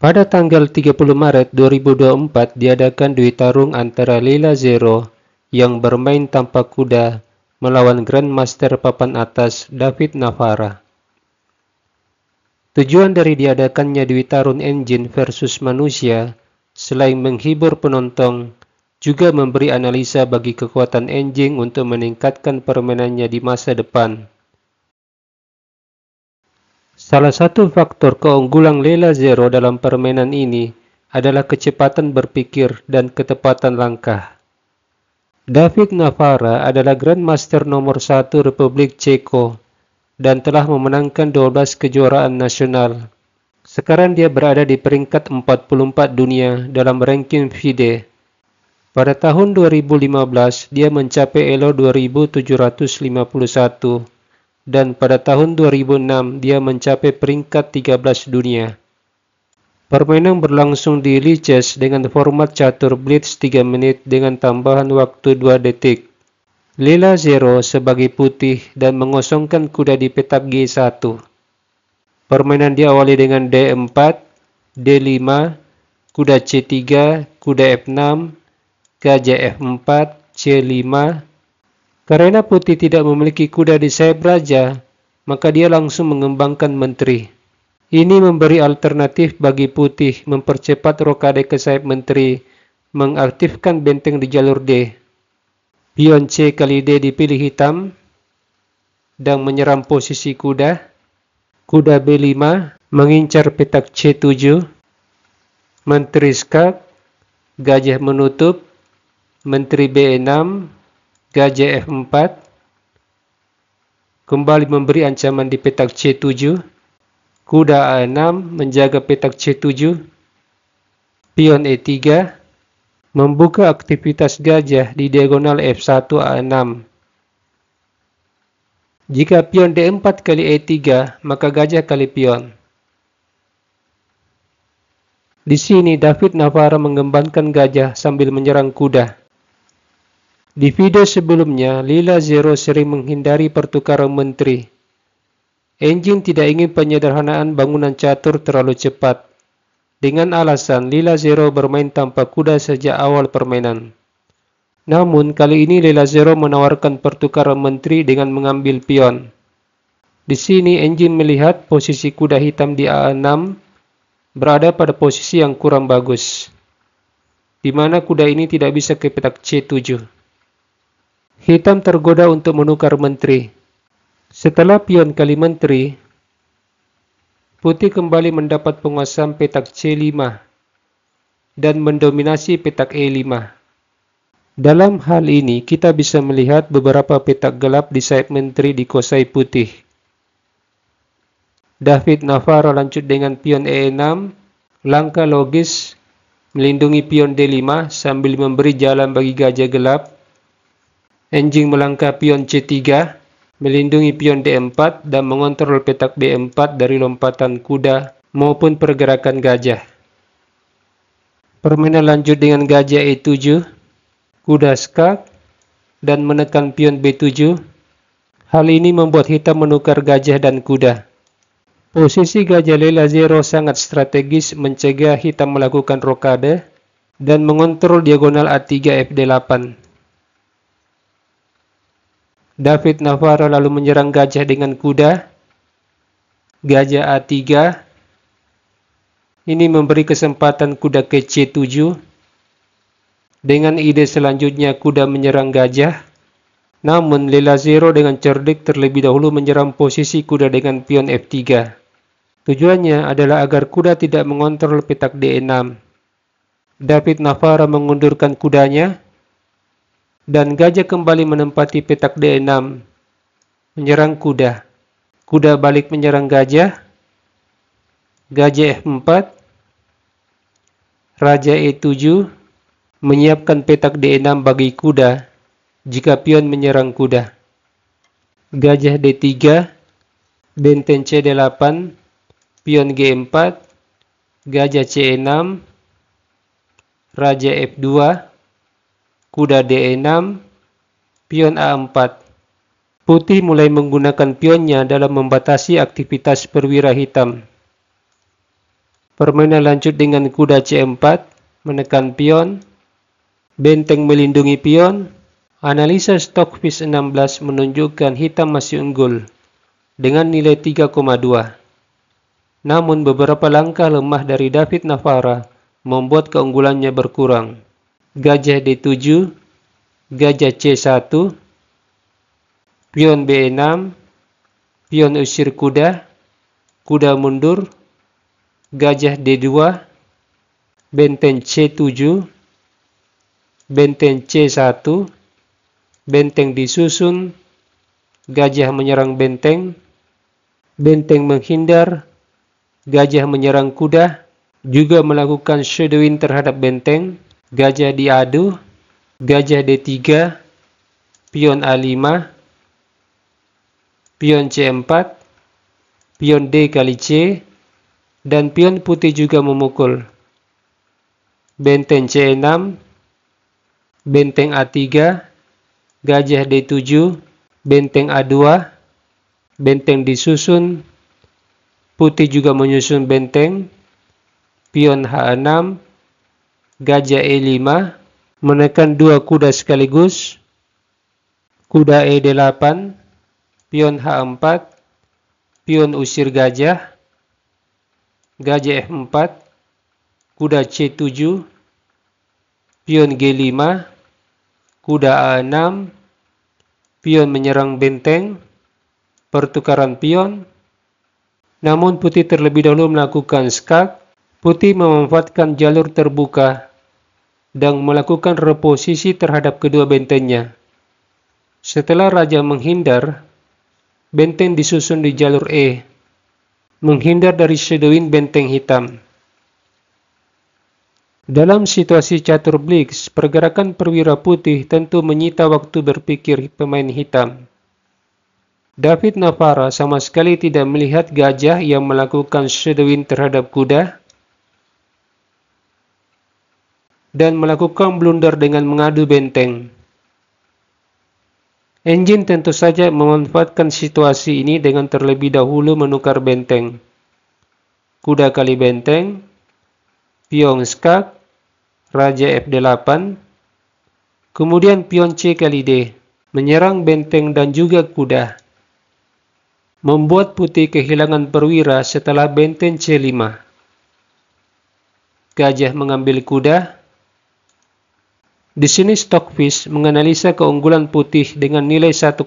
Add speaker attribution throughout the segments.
Speaker 1: Pada tanggal 30 Maret 2024 diadakan dui tarung antara Leila Zero yang bermain tanpa kuda melawan Grandmaster papan atas David Navara. Tujuan dari diadakannya dui tarung engine versus manusia selain menghibur penonton, juga memberi analisa bagi kekuatan engine untuk meningkatkan permainannya di masa depan. Salah satu faktor keunggulan Leila Zero dalam permainan ini adalah kecepatan berpikir dan ketepatan langkah. David Navara adalah Grandmaster nomor 1 Republik Ceko dan telah memenangkan 12 kejuaraan nasional. Sekarang dia berada di peringkat 44 dunia dalam ranking FIDE. Pada tahun 2015, dia mencapai elo 2751. Dan pada tahun 2006 dia mencapai peringkat 13 dunia. Permainan berlangsung di Lichess dengan format catur blitz 3 menit dengan tambahan waktu 2 detik. Leila Zero sebagai putih dan mengosongkan kuda di petak G1. Permainan diawali dengan D4, D5, kuda C3, kuda F6, gajah F4, C5. Karena putih tidak memiliki kuda di sayap raja, maka dia langsung mengembangkan menteri. Ini memberi alternatif bagi putih mempercepat rokade ke sayap menteri, mengaktifkan benteng di jalur D. Pion C kali D dipilih hitam, dan menyerang posisi kuda. Kuda B5 mengincar petak C7, menteri skak, gajah menutup, menteri B6, gajah F4, kembali memberi ancaman di petak C7, kuda A6 menjaga petak C7, pion E3, membuka aktivitas gajah di diagonal F1 A6. Jika pion D4 kali E3, maka gajah kali pion. Di sini David Navara mengembangkan gajah sambil menyerang kuda. Di video sebelumnya, Leila Zero sering menghindari pertukaran menteri. Engine tidak ingin penyederhanaan bangunan catur terlalu cepat. Dengan alasan Leila Zero bermain tanpa kuda sejak awal permainan. Namun, kali ini Leila Zero menawarkan pertukaran menteri dengan mengambil pion. Di sini, engine melihat posisi kuda hitam di A6 berada pada posisi yang kurang bagus, di mana kuda ini tidak bisa ke petak C7. Hitam tergoda untuk menukar menteri. Setelah pion kali menteri, putih kembali mendapat penguasaan petak C5 dan mendominasi petak E5. Dalam hal ini, kita bisa melihat beberapa petak gelap di sayap menteri dikuasai putih. David Navara lanjut dengan pion E6, langkah logis melindungi pion D5 sambil memberi jalan bagi gajah gelap. Engine melangkah pion C3, melindungi pion D4 dan mengontrol petak B4 dari lompatan kuda maupun pergerakan gajah. Permainan lanjut dengan gajah E7, kuda skak, dan menekan pion B7. Hal ini membuat hitam menukar gajah dan kuda. Posisi gajah Leila Zero sangat strategis mencegah hitam melakukan rokade dan mengontrol diagonal A3 FD8. David Navara lalu menyerang gajah dengan kuda. Gajah A3. Ini memberi kesempatan kuda ke C7. Dengan ide selanjutnya kuda menyerang gajah. Namun Leila Zero dengan cerdik terlebih dahulu menyerang posisi kuda dengan pion F3. Tujuannya adalah agar kuda tidak mengontrol petak D6. David Navara mengundurkan kudanya, dan gajah kembali menempati petak D6, menyerang kuda. Kuda balik menyerang gajah. Gajah F4, raja E7, menyiapkan petak D6 bagi kuda jika pion menyerang kuda. Gajah D3, benteng C8, pion G4, gajah C6, raja F2, kuda D6, pion A4. Putih mulai menggunakan pionnya dalam membatasi aktivitas perwira hitam. Permainan lanjut dengan kuda C4, menekan pion, benteng melindungi pion. Analisa Stockfish 16 menunjukkan hitam masih unggul dengan nilai 3,2. Namun beberapa langkah lemah dari David Navara membuat keunggulannya berkurang. Gajah D7, gajah C1, pion B6, pion usir kuda, kuda mundur, gajah D2, benteng C7, benteng C1, benteng disusun, gajah menyerang benteng, benteng menghindar, gajah menyerang kuda, juga melakukan shadowing terhadap benteng, gajah diadu, gajah D3, pion A5, pion C4, pion D kali C, dan pion putih juga memukul. Benteng C6, benteng A3, gajah D7, benteng A2, benteng disusun, putih juga menyusun benteng, pion H6, gajah E5, menekan dua kuda sekaligus, kuda E8, pion H4, pion usir gajah, gajah F4, kuda C7, pion G5, kuda A6, pion menyerang benteng, pertukaran pion. Namun putih terlebih dahulu melakukan skak. Putih memanfaatkan jalur terbuka dan melakukan reposisi terhadap kedua bentengnya. Setelah raja menghindar, benteng disusun di jalur E, menghindar dari shadowing benteng hitam. Dalam situasi catur blitz, pergerakan perwira putih tentu menyita waktu berpikir pemain hitam. David Navara sama sekali tidak melihat gajah yang melakukan shadowing terhadap kuda dan melakukan blunder dengan mengadu benteng. Engine tentu saja memanfaatkan situasi ini dengan terlebih dahulu menukar benteng. Kuda kali benteng, pion skak, raja F8, kemudian pion C kali D, menyerang benteng dan juga kuda. Membuat putih kehilangan perwira setelah benteng C5. Gajah mengambil kuda. Di sini Stockfish menganalisa keunggulan putih dengan nilai 1,0.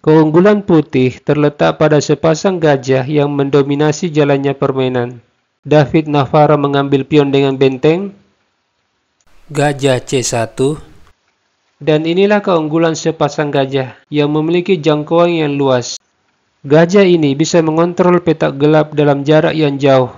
Speaker 1: Keunggulan putih terletak pada sepasang gajah yang mendominasi jalannya permainan. David Navara mengambil pion dengan benteng, gajah C1, dan inilah keunggulan sepasang gajah yang memiliki jangkauan yang luas. Gajah ini bisa mengontrol petak gelap dalam jarak yang jauh.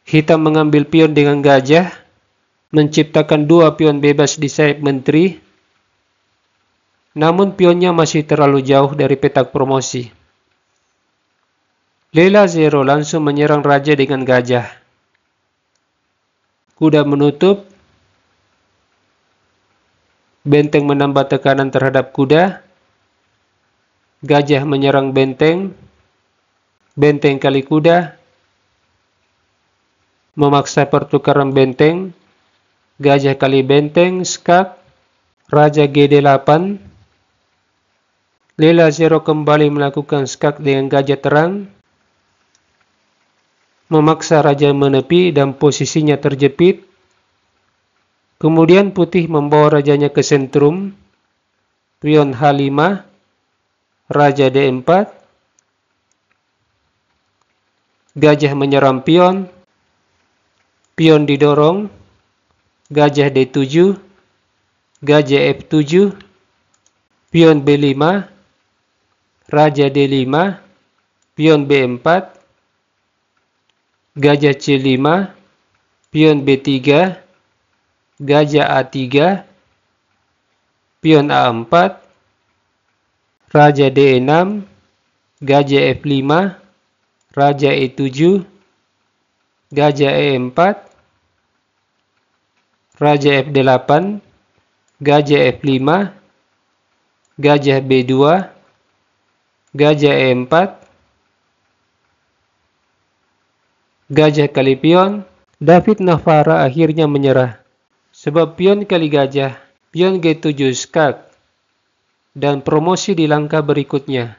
Speaker 1: Hitam mengambil pion dengan gajah, menciptakan dua pion bebas di sayap menteri, namun pionnya masih terlalu jauh dari petak promosi. Lela Zero langsung menyerang raja dengan gajah. Kuda menutup, benteng menambah tekanan terhadap kuda, gajah menyerang benteng, benteng kali kuda, memaksa pertukaran benteng, gajah kali benteng, skak, raja G8, Lela Zero kembali melakukan skak dengan gajah terang, memaksa raja menepi dan posisinya terjepit. Kemudian putih membawa rajanya ke sentrum, pion H5, raja D4, gajah menyerang pion, pion didorong, gajah D7, gajah F7, pion B5, raja D5, pion B4, gajah C5, pion B3, gajah A3, pion A4, raja D6, gajah F5, raja E7, gajah E4, raja F8, gajah F5, gajah B2, gajah E4, Gajah kali pion, David Navara akhirnya menyerah. Sebab pion kali gajah, pion G7 skak. Dan promosi di langkah berikutnya.